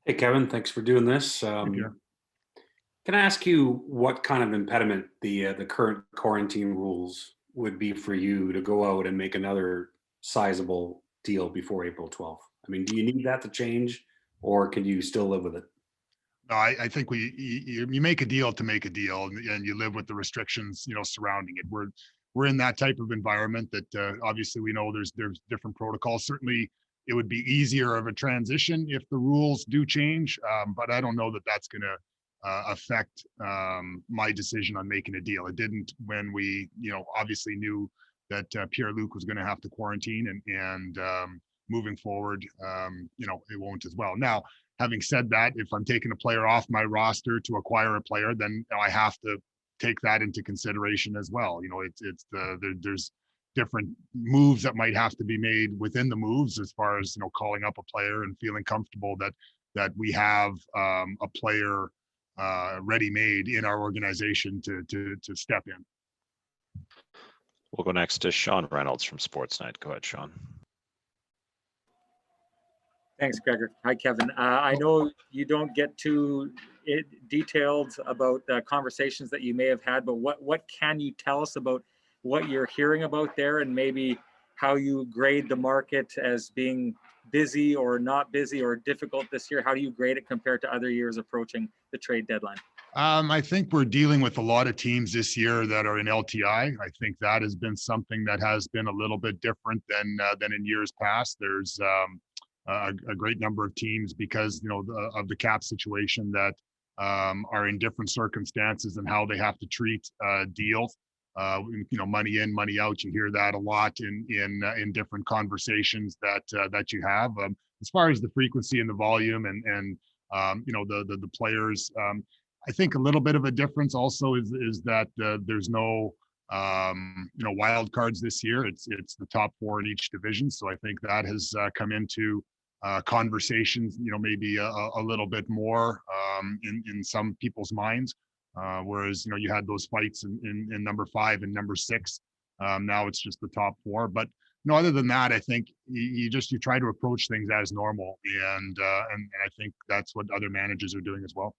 Hey, Kevin, thanks for doing this. Yeah. Can I ask you what kind of impediment the current quarantine rules would be for you to go out and make another sizable deal before April 12th? I mean, do you need that to change, or can you still live with it? No, I think you make a deal to make a deal, and you live with the restrictions, surrounding it. We're in that type of environment that obviously we know there's different protocols. Certainly, it would be easier of a transition if the rules do change, but I don't know that that's going to affect my decision on making a deal. It didn't when we, obviously knew that Pierre-Luc was going to have to quarantine, and moving forward, it won't as well. Now, having said that, if I'm taking a player off my roster to acquire a player, then I have to take that into consideration as well. There's different moves that might have to be made within the moves as far as calling up a player and feeling comfortable that we have a player ready-made in our organization to step in. We'll go next to Sean Reynolds from Sportsnet. Go ahead, Sean. Thanks, Gregor. Hi, Kevin. I know you don't get too detailed about conversations that you may have had, but what can you tell us about what you're hearing about there, and maybe how you grade the market as being busy or not busy or difficult this year? How do you grade it compared to other years approaching the trade deadline? I think we're dealing with a lot of teams this year that are in LTI. I think that has been something that has been a little bit different than in years past. There's a great number of teams because of the cap situation that are in different circumstances and how they have to treat deals. Money in, money out. You hear that a lot in different conversations that you have. As far as the frequency and the volume and the players, I think a little bit of a difference also is that there's no wild cards this year. It's the top four in each division, so I think that has come into conversations, maybe a little bit more in some people's minds. Whereas, you had those fights in number 5 and number 6. Now it's just the top 4. But other than that, I think you try to approach things as normal, and I think that's what other managers are doing as well.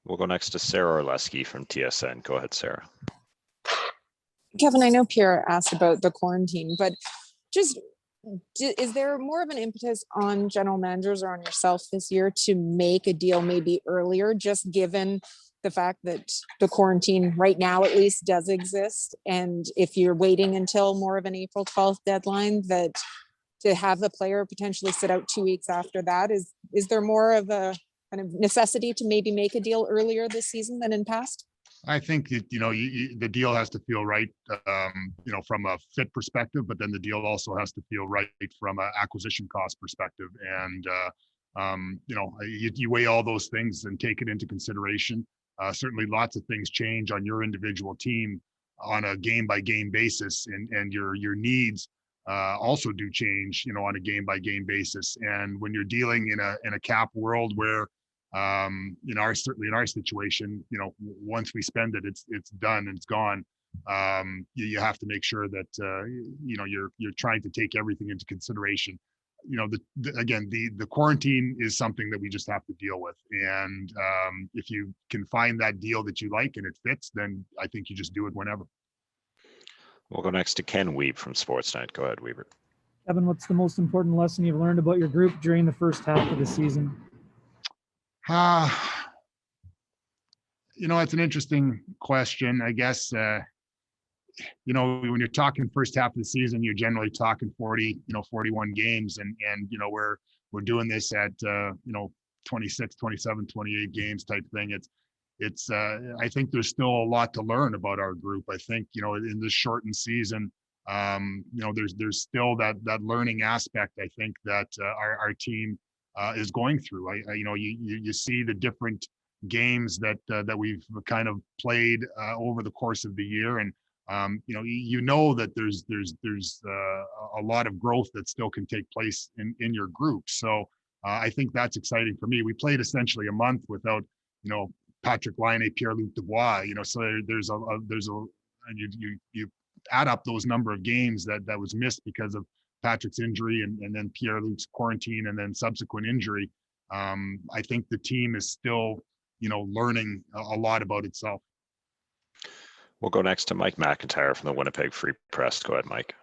We'll go next to Sarah Orleski from TSN. Go ahead, Sarah. Kevin, I know Pierre asked about the quarantine, but just is there more of an impetus on general managers or on yourself this year to make a deal maybe earlier, just given the fact that the quarantine right now at least does exist? And if you're waiting until more of an April 12th deadline, that to have the player potentially sit out 2 weeks after that, is there more of a kind of necessity to maybe make a deal earlier this season than in past? I think that, the deal has to feel right, from a fit perspective, but then the deal also has to feel right from an acquisition cost perspective. And, you weigh all those things and take it into consideration. Certainly lots of things change on your individual team on a game by game basis, and your needs also do change, on a game by game basis. And when you're dealing in a cap world where, certainly in our situation, once we spend it, it's done and it's gone. You have to make sure that you're trying to take everything into consideration. The quarantine is something that we just have to deal with, and if you can find that deal that you like and it fits, then I think you just do it whenever. We'll go next to Ken Wiebe from Sportsnet. Go ahead, Weber. Kevin, what's the most important lesson you've learned about your group during the first half of the season? It's an interesting question. I guess, when you're talking first half of the season, you're generally talking 41 games, and we're doing this at 26, 27, 28 games type thing. It's I think there's still a lot to learn about our group. I think, in this shortened season, there's still that learning aspect, I think, that our team is going through. You see the different games that we've kind of played over the course of the year, and that there's a lot of growth that still can take place in your group. So I think that's exciting for me. We played essentially a month without Patrick Laine, Pierre-Luc Dubois. So there's and you add up those number of games that was missed because of Patrick's injury and then Pierre-Luc's quarantine and then subsequent injury. I think the team is still, learning a lot about itself. We'll go next to Mike McIntyre from the Winnipeg Free Press. Go ahead, Mike.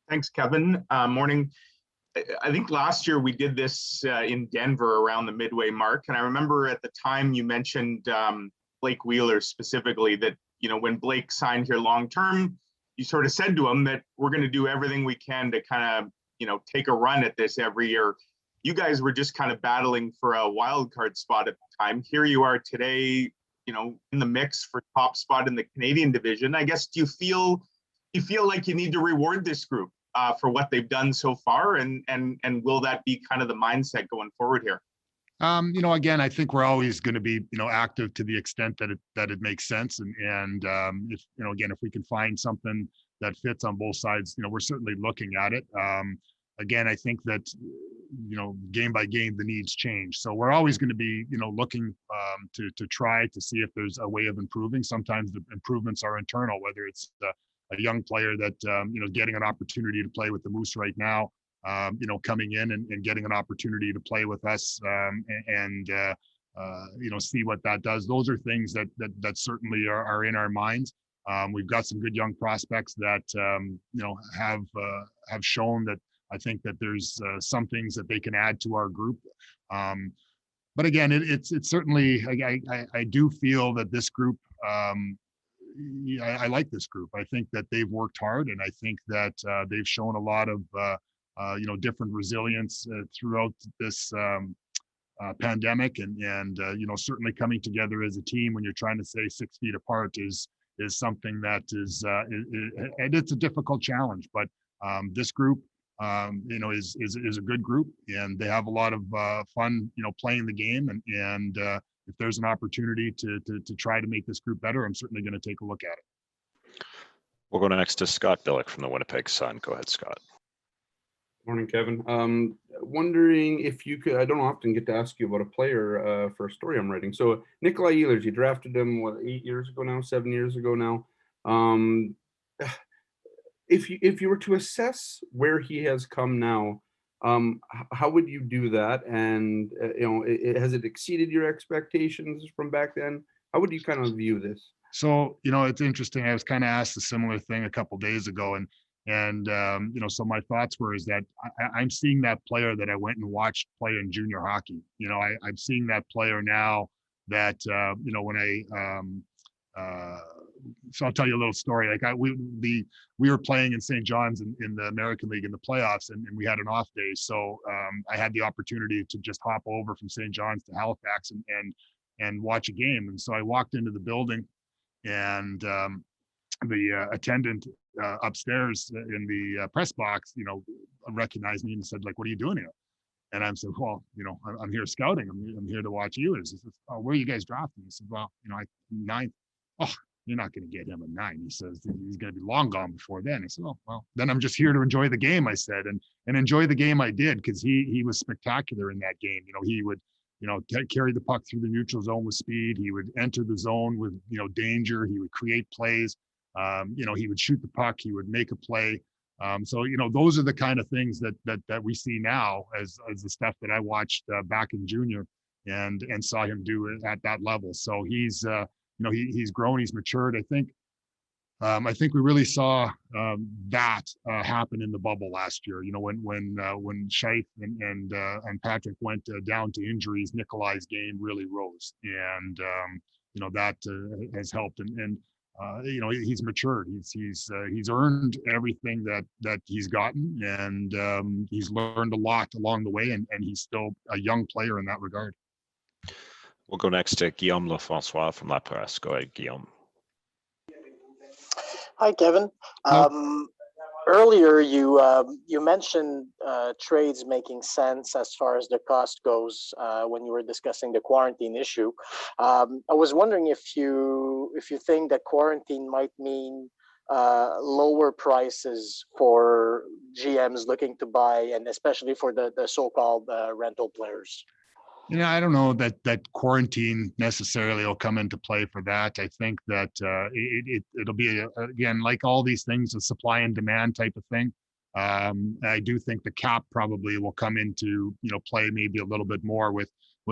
Thanks, Kevin. Morning. I think last year we did this in Denver around the midway mark. And I remember at the time you mentioned Blake Wheeler specifically, that, when Blake signed here long-term, you sort of said to him that we're going to do everything we can to kind of, take a run at this every year. You guys were just kind of battling for a wild card spot at the time. Here you are today, in the mix for top spot in the Canadian division. I guess, do you feel like you need to reward this group for what they've done so far, and will that be kind of the mindset going forward here? Again, I think we're always going to be, active to the extent that it makes sense, and if if we can find something that fits on both sides, we're certainly looking at it. Again, I think that game by game the needs change, so we're always going to be looking to try to see if there's a way of improving. Sometimes the improvements are internal, whether it's a young player that getting an opportunity to play with the Moose right now, coming in and getting an opportunity to play with us, and see what that does. Those are things that certainly are in our minds. We've got some good young prospects that have shown that I think that there's some things that they can add to our group. But again, it's certainly, I do feel that this group, I like this group. I think that they've worked hard, and I think that they've shown a lot of different resilience throughout this pandemic, and certainly coming together as a team when you're trying to stay 6 feet apart is something that is and it's a difficult challenge. But this group, is a good group, and they have a lot of fun, playing the game. And if there's an opportunity to try to make this group better, I'm certainly going to take a look at it. We'll go next to Scott Billick from the Winnipeg Sun. Go ahead, Scott. Morning, Kevin. Wondering if you could, I don't often get to ask you about a player for a story I'm writing. So Nikolaj Ehlers, you drafted him, 8 years ago now, 7 years ago now. If you were to assess where he has come now, how would you do that? And has it exceeded your expectations from back then? How would you kind of view this? So it's interesting. I was kind of asked a similar thing a couple of days ago, and so my thoughts were is that I'm seeing that player that I went and watched play in junior hockey. I'm seeing that player now that when so I'll tell you a little story. Like we were playing in St. John's in the American League in the playoffs, and we had an off day. So I had the opportunity to just hop over from St. John's to Halifax and watch a game. And so I walked into the building, and the attendant upstairs in the press box, recognized me and said, like, "What are you doing here?" And I said, "Well, I'm here scouting. I'm here to watch you." He says, "Oh, where are you guys drafting?" I said, "Well, ninth." "Oh, you're not going to get him a 9." He says, "He's going to be long gone before then." I said, "Oh, well, then I'm just here to enjoy the game," I said, and enjoy the game I did, because he was spectacular in that game. He would, carry the puck through the neutral zone with speed. He would enter the zone with, danger. He would create plays. He would shoot the puck. He would make a play. So, those are the kind of things that we see now as the stuff that I watched back in junior and saw him do at that level. So he's grown, he's matured. I think we really saw that happen in the bubble last year. When Scheif and Patrick went down to injuries, Nikolaj's game really rose, and that has helped. And he's matured. He's earned everything that he's gotten, and he's learned a lot along the way, and he's still a young player in that regard. We'll go next to Guillaume Lefrançois from La Presse. Go ahead, Guillaume. Hi, Kevin. Earlier, you mentioned trades making sense as far as the cost goes when you were discussing the quarantine issue. I was wondering if you think that quarantine might mean lower prices for GMs looking to buy, and especially for the so-called rental players. I don't know that quarantine necessarily will come into play for that. I think that it'll be, again, like all these things, a supply and demand type of thing. I do think the cap probably will come into, play maybe a little bit more with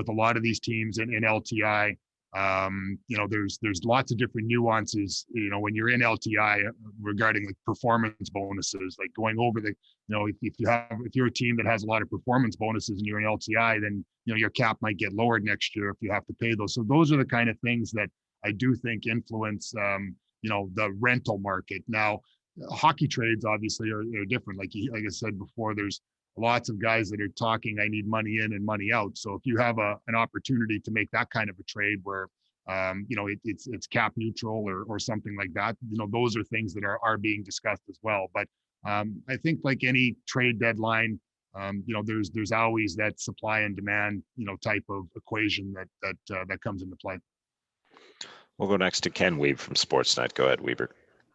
a lot of these teams in LTI. There's lots of different nuances, when you're in LTI regarding like performance bonuses, like going over the, if you're a team that has a lot of performance bonuses and you're in LTI, then, your cap might get lowered next year if you have to pay those. So those are the kind of things that I do think influence, the rental market. Now, hockey trades obviously are different. Like I said before, there's lots of guys that are talking, I need money in and money out. So if you have an opportunity to make that kind of a trade where, it's cap neutral or something like that, those are things that are being discussed as well. But I think like any trade deadline, there's always that supply and demand, type of equation that comes into play. We'll go next to Ken Weaver from Sportsnet. Go ahead, Weaver.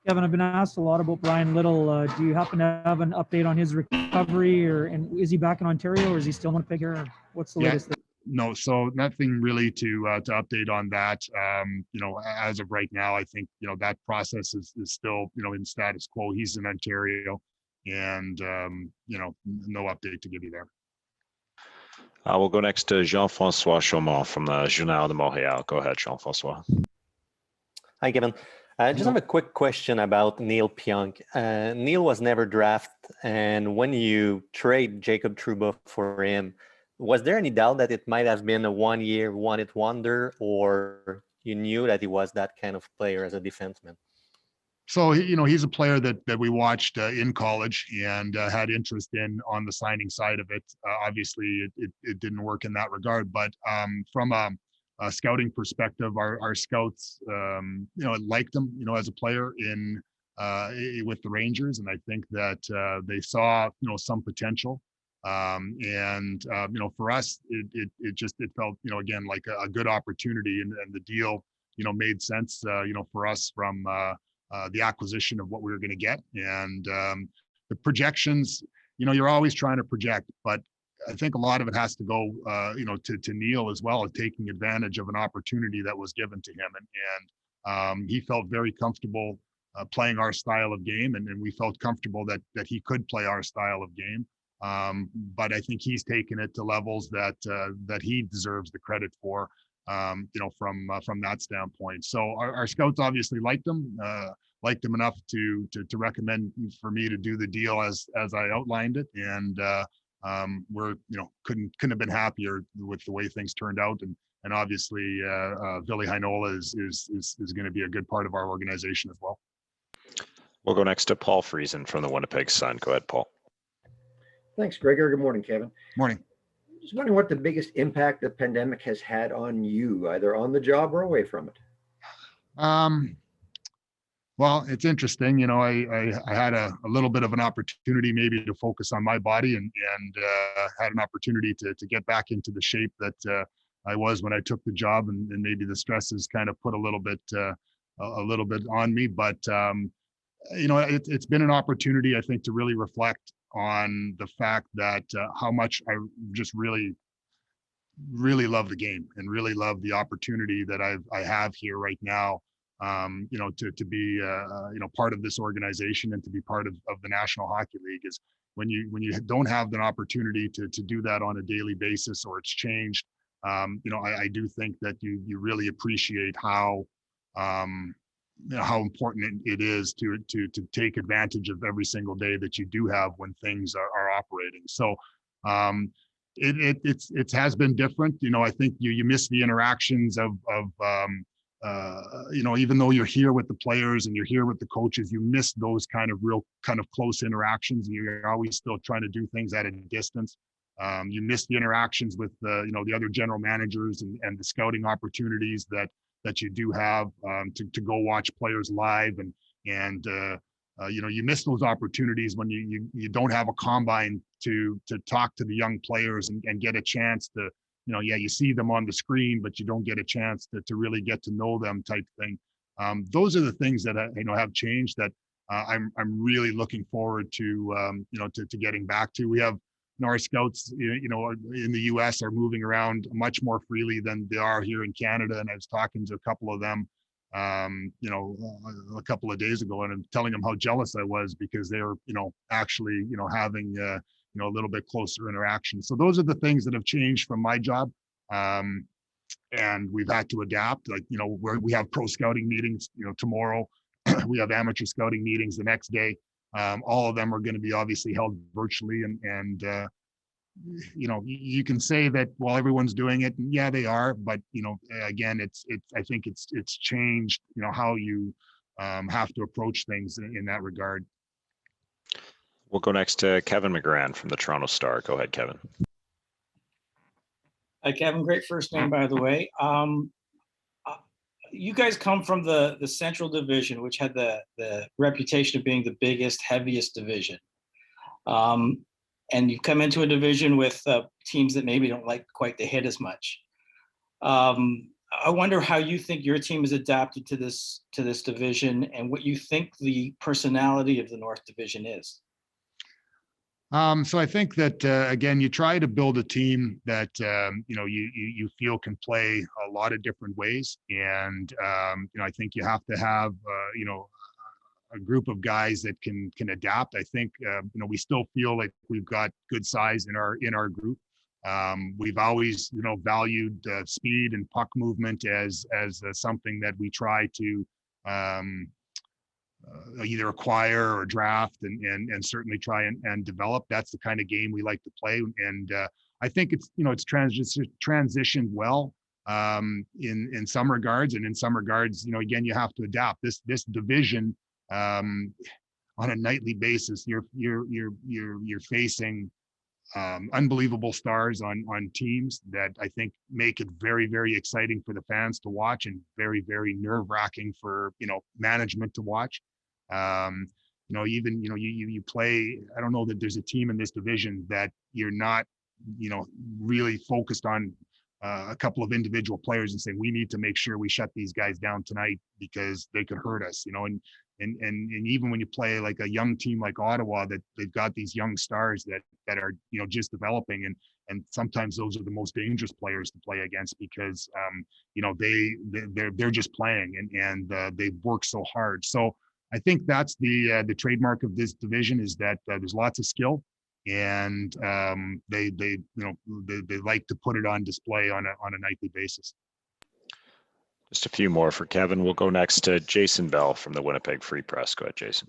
Kevin, I've been asked a lot about Bryan Little. Do you happen to have an update on his recovery, and is he back in Ontario, or is he still in Winnipeg, or what's the latest? No, so nothing really to update on that. As of right now, I think that process is still in status quo. He's in Ontario, and no update to give you there. We'll go next to Jean-François Chaumont from the Journal de Montréal. Go ahead, Jean-François. Hi, Kevin. I just have a quick question about Neal Pionk. Neal was never drafted, and when you trade Jacob Trouba for him, was there any doubt that it might have been a one-year one-hit wonder, or you knew that he was that kind of player as a defenseman? So, he's a player that we watched in college and had interest in on the signing side of it. Obviously, it didn't work in that regard, but from a scouting perspective, our scouts, liked him, as a player with the Rangers, and I think that they saw, some potential. For us, it felt, again, like a good opportunity, and the deal, made sense, for us from the acquisition of what we were going to get. And the projections, you're always trying to project, but I think a lot of it has to go, to Neal as well, taking advantage of an opportunity that was given to him. And he felt very comfortable playing our style of game, and we felt comfortable that he could play our style of game. But I think he's taken it to levels that he deserves the credit for, from that standpoint. So our scouts obviously liked him enough to recommend for me to do the deal as I outlined it. And we're, couldn't have been happier with the way things turned out. And obviously Ville Heinola is going to be a good part of our organization as well. We'll go next to Paul Friesen from the Winnipeg Sun. Go ahead, Paul. Thanks, Gregor. Good morning, Kevin. Morning. Just wondering what the biggest impact the pandemic has had on you, either on the job or away from it. Well, it's interesting. I had a little bit of an opportunity maybe to focus on my body and had an opportunity to get back into the shape that I was when I took the job, and maybe the stresses kind of put a little bit on me. But it's been an opportunity, I think, to really reflect on the fact that how much I just really love the game and really love the opportunity that I have here right now, to be part of this organization and to be part of the National Hockey League. Is when you don't have the opportunity to do that on a daily basis, or it's changed. I do think that you really appreciate how important it is to take advantage of every single day that you do have when things are operating. So it has been different. I think you miss the interactions of even though you're here with the players and you're here with the coaches, you miss those kind of close interactions, and you're always still trying to do things at a distance. You miss the interactions with the other general managers and the scouting opportunities that you do have to go watch players live, and you miss those opportunities when you don't have a combine to talk to the young players and get a chance to, you see them on the screen, but you don't get a chance to really get to know them, type thing. Those are the things that have changed that I'm really looking forward to getting back to. We have our scouts, in the US are moving around much more freely than they are here in Canada. And I was talking to a couple of them you know, a couple of days ago, and I'm telling them how jealous I was because they were, you know, actually, you know, having, you know, a little bit closer interaction. So those are the things that have changed from my job. And we've had to adapt. Like, you know, where we have pro scouting meetings, you know, tomorrow, we have amateur scouting meetings the next day. All of them are going to be obviously held virtually, and you know, you can say that, well, everyone's doing it. Yeah, they are, but you know, again, I think it's changed, you know, how you have to approach things in that regard. We'll go next to Kevin McGran from the Toronto Star. Go ahead, Kevin. Hi, Kevin. Great first name, by the way. You guys come from the Central Division, which had the reputation of being the biggest, heaviest division. And you come into a division with teams that maybe don't like quite the hit as much. I wonder how you think your team has adapted to this division, and what you think the personality of the North Division is. So I think that again, you try to build a team that you know, you feel can play a lot of different ways, and you know, I think you have to have you know, a group of guys that can adapt. I think you know, we still feel like we've got good size in our group. We've always, you know, valued speed and puck movement as something that we try to either acquire or draft, and certainly try and develop. That's the kind of game we like to play, and I think it's, you know, it's transitioned well in some regards, and in some regards, you know, again, you have to adapt. This division, on a nightly basis, you're facing unbelievable stars on teams that I think make it very, very exciting for the fans to watch, and very, very nerve-wracking for, you know, management to watch. You know, even, you know, you play, I don't know that there's a team in this division that you're not, you know, really focused on a couple of individual players and saying, we need to make sure we shut these guys down tonight because they could hurt us, you know. And even when you play like a young team like Ottawa, that they've got these young stars that are, you know, just developing, and sometimes those are the most dangerous players to play against because you know, they're just playing, and they work so hard. So I think that's the trademark of this division, is that there's lots of skill, and they you know, they like to put it on display on a nightly basis. Just a few more for Kevin. We'll go next to Jason Bell from the Winnipeg Free Press. Go ahead, Jason.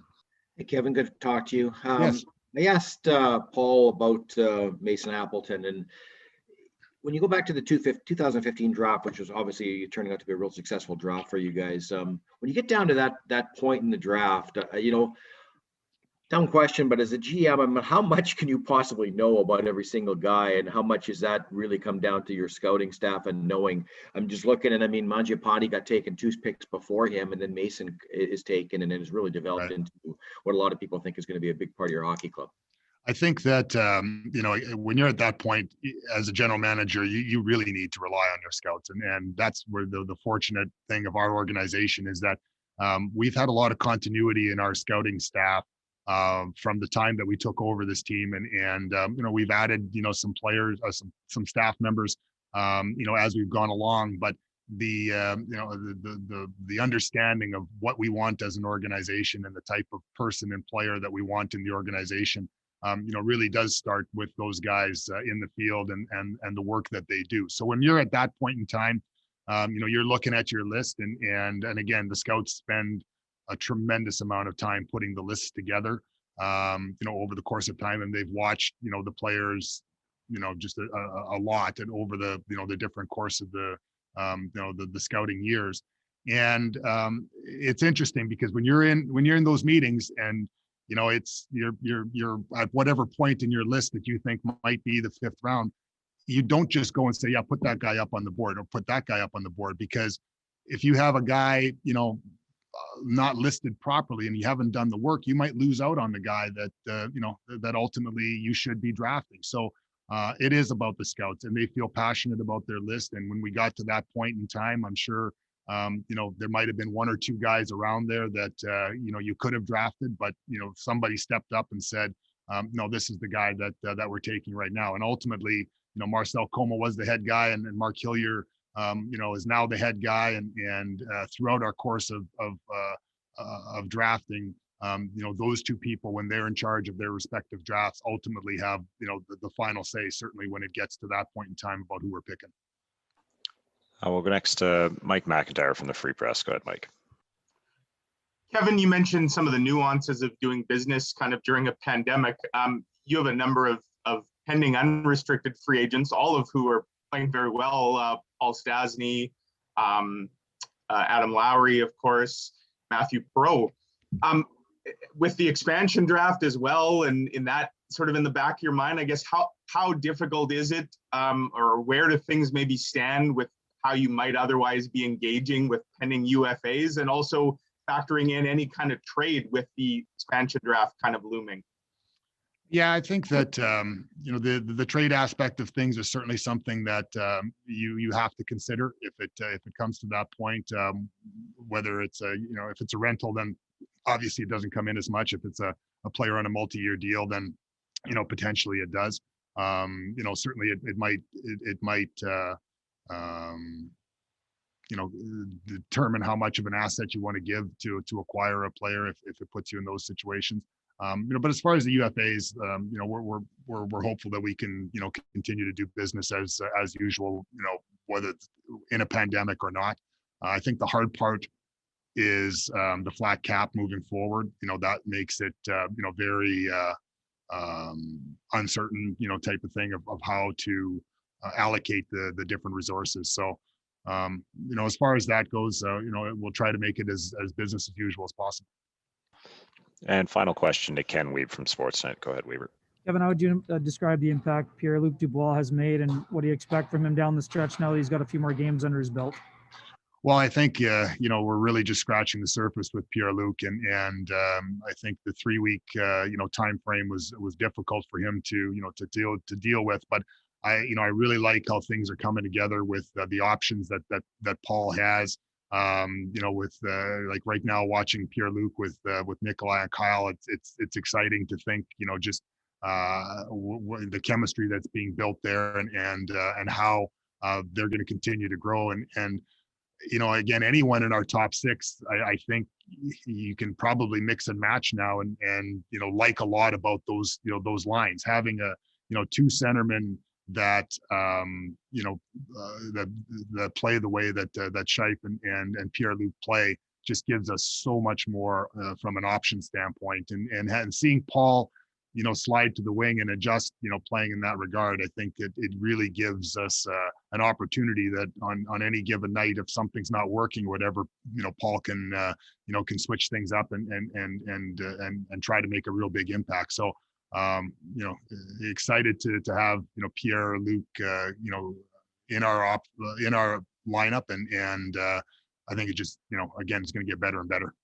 Hey, Kevin, good to talk to you. Yes. I asked Paul about Mason Appleton, and when you go back to the 2015 draft, which was obviously turning out to be a real successful draft for you guys, when you get down to that point in the draft, you know, dumb question, but as a GM, I mean, how much can you possibly know about every single guy, and how much does that really come down to your scouting staff and knowing? I'm just looking, and I mean, Mangiapane got taken 2 picks before him, and then Mason is taken, and then has really developed into what a lot of people think is going to be a big part of your hockey club. I think that you know, when you're at that point as a general manager, you really need to rely on your scouts, and that's where the fortunate thing of our organization is that we've had a lot of continuity in our scouting staff from the time that we took over this team, and you know, we've added, you know, some players, some staff members, you know, as we've gone along, but the you know, the understanding of what we want as an organization and the type of person and player that we want in the organization, you know, really does start with those guys in the field and the work that they do. So when you're at that point in time, you know, you're looking at your list, and again, the scouts spend a tremendous amount of time putting the lists together, you know, over the course of time, and they've watched, you know, the players, you know, just a lot, and over the, you know, the different course of the you know, the scouting years. And it's interesting because when you're in those meetings, and you know, it's you're at whatever point in your list that you think might be the 5th round, you don't just go and say, yeah, put that guy up on the board, or put that guy up on the board, because if you have a guy, you know, not listed properly and you haven't done the work, you might lose out on the guy that you know, that ultimately you should be drafting. So it is about the scouts, and they feel passionate about their list. And when we got to that point in time, I'm sure you know, there might have been 1 or 2 guys around there that you know, you could have drafted, but you know, somebody stepped up and said, no, this is the guy that we're taking right now. And ultimately, you know, Marcel Coma was the head guy, and Mark Hillier is now the head guy, and throughout our course of drafting, those two people, when they're in charge of their respective drafts, ultimately have the final say. Certainly when it gets to that point in time about who we're picking. We'll go next to Mike McIntyre from the Free Press. Go ahead, Mike. Kevin, you mentioned some of the nuances of doing business kind of during a pandemic. You have a number of pending unrestricted free agents, all of who are playing very well. Paul Stastny, Adam Lowry, of course, Matthew Perreault. With the expansion draft as well, and in that sort of in the back of your mind, I guess, how difficult is it, or where do things maybe stand with how you might otherwise be engaging with pending UFAs, and also factoring in any kind of trade with the expansion draft kind of looming? Yeah, I think that the trade aspect of things is certainly something that you have to consider if it comes to that point. Whether it's if it's a rental, then obviously it doesn't come in as much. If it's a player on a multi-year deal, then potentially it does. Certainly it might determine how much of an asset you want to give to acquire a player if it puts you in those situations. But as far as the UFAs, we're hopeful that we can continue to do business as usual, whether it's in a pandemic or not. I think the hard part is the flat cap moving forward. That makes it very uncertain, type of thing of how to allocate the different resources. So as far as that goes, we'll try to make it as business as usual as possible. And final question to Ken Weaver from Sportsnet. Go ahead, Weaver. Kevin, how would you describe the impact Pierre-Luc Dubois has made, and what do you expect from him down the stretch now that he's got a few more games under his belt? Well, I think we're really just scratching the surface with Pierre-Luc, and I think the 3-week time frame was difficult for him to deal with. But I really like how things are coming together with the options that Paul has. With like right now watching Pierre-Luc with Nikolaj and Kyle, it's exciting to think just the chemistry that's being built there, and how they're going to continue to grow, and again, anyone in our top 6, I think you can probably mix and match now, and like a lot about those those lines, having a 2 centermen that that play the way that Scheif and Pierre-Luc play just gives us so much more from an option standpoint, and seeing Paul slide to the wing and adjust playing in that regard, I think it really gives us an opportunity that on any given night, if something's not working or whatever, Paul can can switch things up and try to make a real big impact. So excited to have Pierre-Luc in our lineup, and I think it just again it's going to get better and better.